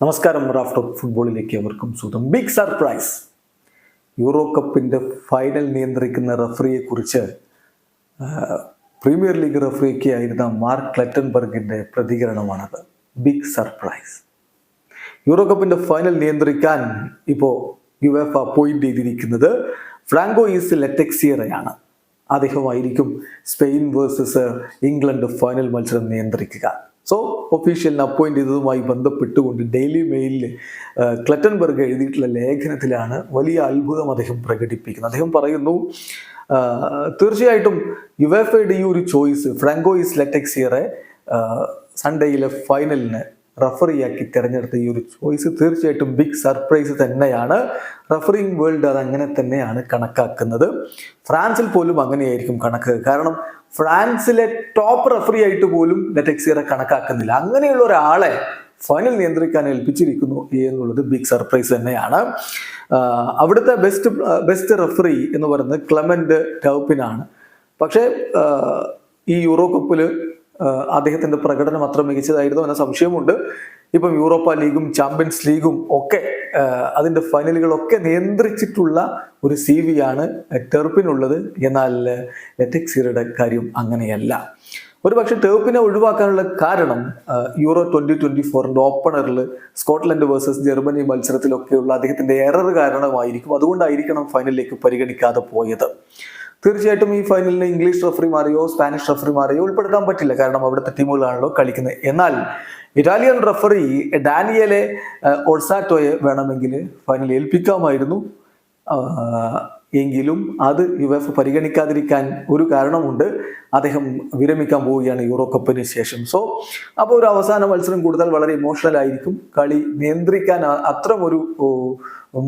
നമസ്കാരം. Raf talk ഫുട്ബോളിലേക്ക് അവർക്കും സ്വാഗതം. Big surprise. യൂറോ കപ്പിന്റെ ഫൈനൽ നിയന്ത്രിക്കുന്ന റഫറിയെ കുറിച്ച് പ്രീമിയർ ലീഗ് റഫറിയൊക്കെ ആയിരുന്ന മാർക്ക് ക്ലെറ്റൻബർഗിന്റെ പ്രതികരണമാണത്. Big surprise. യൂറോ കപ്പിന്റെ ഫൈനൽ നിയന്ത്രിക്കാൻ ഇപ്പോൾ യുവേഫ അപ്പോയിന്റ് ചെയ്തിരിക്കുന്നത് ഫ്രാങ്കോയിസ് ലെറ്റക്സിയറെയാണ്. അദ്ദേഹമായിരിക്കും സ്പെയിൻ വേഴ്സസ് ഇംഗ്ലണ്ട് ഫൈനൽ മത്സരം നിയന്ത്രിക്കുക. സോ ഒഫീഷ്യലിന് അപ്പോയിന്റ് ചെയ്തതുമായി ബന്ധപ്പെട്ടുകൊണ്ട് ഡെയിലി മെയിലിൽ ക്ലെറ്റൻബർഗ് എഴുതിയിട്ടുള്ള ലേഖനത്തിലാണ് വലിയ അത്ഭുതം അദ്ദേഹം പ്രകടിപ്പിക്കുന്നത്. അദ്ദേഹം പറയുന്നു, തീർച്ചയായിട്ടും യുവേഫയുടെ ഈ ഒരു ചോയ്സ്, ഫ്രാങ്കോയിസ് ലെറ്റക്സിയറെ സൺഡേയിലെ ഫൈനലിന് റഫറിയാക്കി തിരഞ്ഞെടുത്ത ഈ ഒരു ചോയ്സ് തീർച്ചയായിട്ടും ബിഗ് സർപ്രൈസ് തന്നെയാണ്. റഫറിങ് വേൾഡ് അത് അങ്ങനെ തന്നെയാണ് കണക്കാക്കുന്നത്. ഫ്രാൻസിൽ പോലും അങ്ങനെയായിരിക്കും കണക്ക്. കാരണം ഫ്രാൻസിലെ ടോപ്പ് റഫറി ആയിട്ട് പോലും ലെറ്റക്സിയറെ കണക്കാക്കുന്നില്ല. അങ്ങനെയുള്ള ഒരാളെ ഫൈനൽ നിയന്ത്രിക്കാൻ ഏൽപ്പിച്ചിരിക്കുന്നു എന്നുള്ളത് ബിഗ് സർപ്രൈസ് തന്നെയാണ്. അവിടുത്തെ ബെസ്റ്റ് റഫറി എന്ന് പറയുന്നത് ക്ലെമന്റ് ടൗപ്പിനാണ്. പക്ഷേ ഈ യൂറോ കപ്പിൽ അദ്ദേഹത്തിന്റെ പ്രകടനം അത്ര മികച്ചതായിരുന്നു എന്ന സംശയമുണ്ട്. ഇപ്പം യൂറോപ്പ ലീഗും ചാമ്പ്യൻസ് ലീഗും ഒക്കെ അതിന്റെ ഫൈനലുകളൊക്കെ നിയന്ത്രിച്ചിട്ടുള്ള ഒരു CV ആണ് ടെർപ്പിനുള്ളത്. എന്നാൽ ലെറ്റക്സിയറുടെ കാര്യം അങ്ങനെയല്ല. ഒരുപക്ഷെ ടെർപ്പിനെ ഒഴിവാക്കാനുള്ള കാരണം യൂറോ 2024 ഓപ്പണറിൽ സ്കോട്ട്ലൻഡ് വേഴ്സസ് ജർമ്മനി മത്സരത്തിലൊക്കെയുള്ള അദ്ദേഹത്തിന്റെ എറർ കാരണമായിരിക്കും. അതുകൊണ്ടായിരിക്കണം ഫൈനലിലേക്ക് പരിഗണിക്കാതെ പോയത്. തീർച്ചയായിട്ടും ഈ ഫൈനലിന് ഇംഗ്ലീഷ് റഫറിമാരെയോ സ്പാനിഷ് റഫറിമാരെയോ ഉൾപ്പെടുത്താൻ പറ്റില്ല. കാരണം അവിടുത്തെ ടീമുകളാണല്ലോ കളിക്കുന്നത്. എന്നാൽ ഇറ്റാലിയൻ റഫറി ഡാനിയലെ ഒർസാറ്റോയെ വേണമെങ്കിൽ ഫൈനൽ ഏൽപ്പിക്കാമായിരുന്നു. എങ്കിലും അത് യുവേഫ പരിഗണിക്കാതിരിക്കാൻ ഒരു കാരണമുണ്ട്. അദ്ദേഹം വിരമിക്കാൻ പോവുകയാണ് യൂറോ കപ്പിന് ശേഷം. അപ്പോൾ ഒരു അവസാന മത്സരം കൊടുത്താൽ വളരെ ഇമോഷണൽ ആയിരിക്കും. കളി നിയന്ത്രിക്കാൻ അത്തരമൊരു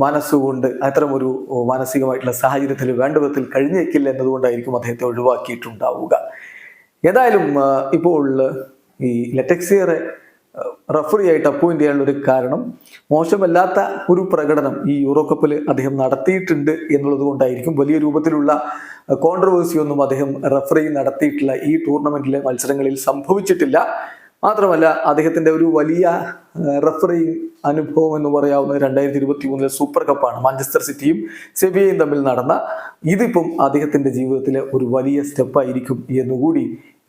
മനസ്സുകൊണ്ട്, അത്തരമൊരു മാനസികമായിട്ടുള്ള സാഹചര്യത്തിൽ വേണ്ട വിധത്തിൽ കഴിഞ്ഞേക്കില്ല എന്നതുകൊണ്ടായിരിക്കും അദ്ദേഹത്തെ ഒഴിവാക്കിയിട്ടുണ്ടാവുക. ഏതായാലും ഇപ്പോൾ ഈ ലെറ്റക്സിയറെ റഫറി ആയിട്ട് അപ്പോയിന്റ് ചെയ്യാനുള്ള ഒരു കാരണം മോശമല്ലാത്ത ഒരു പ്രകടനം ഈ യൂറോ കപ്പിൽ അദ്ദേഹം നടത്തിയിട്ടുണ്ട് എന്നുള്ളത് കൊണ്ടായിരിക്കും. വലിയ രൂപത്തിലുള്ള കോൺട്രവേഴ്സി ഒന്നും അദ്ദേഹം റഫറി നടത്തിയിട്ടുള്ള ഈ ടൂർണമെന്റിലെ മത്സരങ്ങളിൽ സംഭവിച്ചിട്ടില്ല. മാത്രമല്ല അദ്ദേഹത്തിന്റെ ഒരു വലിയ റഫറി അനുഭവം എന്ന് പറയാവുന്ന 2023 സൂപ്പർ കപ്പാണ്. മാഞ്ചസ്റ്റർ സിറ്റിയും സെവിയയും തമ്മിൽ നടന്ന. ഇതിപ്പം അദ്ദേഹത്തിന്റെ ജീവിതത്തിലെ ഒരു വലിയ സ്റ്റെപ്പായിരിക്കും എന്നുകൂടി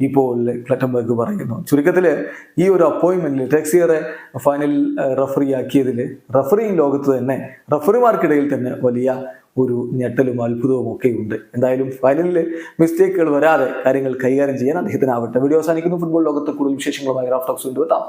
ഇപ്പോൾ ക്ലെറ്റൻബർഗ് പറയുന്നു. ചുരുക്കത്തിൽ ഈ ഒരു അപ്പോയിന്റ്മെന്റിൽ ലെറ്റക്സിയറെ ഫൈനൽ റഫറി ആക്കിയതിൽ റഫറിങ് ലോകത്ത് തന്നെ, റഫറിമാർക്കിടയിൽ തന്നെ വലിയ ഒരു ഞെട്ടലും അത്ഭുതവും ഒക്കെ ഉണ്ട്. എന്തായാലും ഫൈനലിൽ മിസ്റ്റേക്കുകൾ വരാതെ കാര്യങ്ങൾ കൈകാര്യം ചെയ്യാൻ അദ്ദേഹത്തിനാവട്ടെ. വീഡിയോ അവസാനിക്കുന്നു. ഫുട്ബോൾ ലോകത്തെ കൂടുതൽ വിശേഷങ്ങളുമായി റാഫ് ടോക്സ് കൊണ്ടുവെത്താം.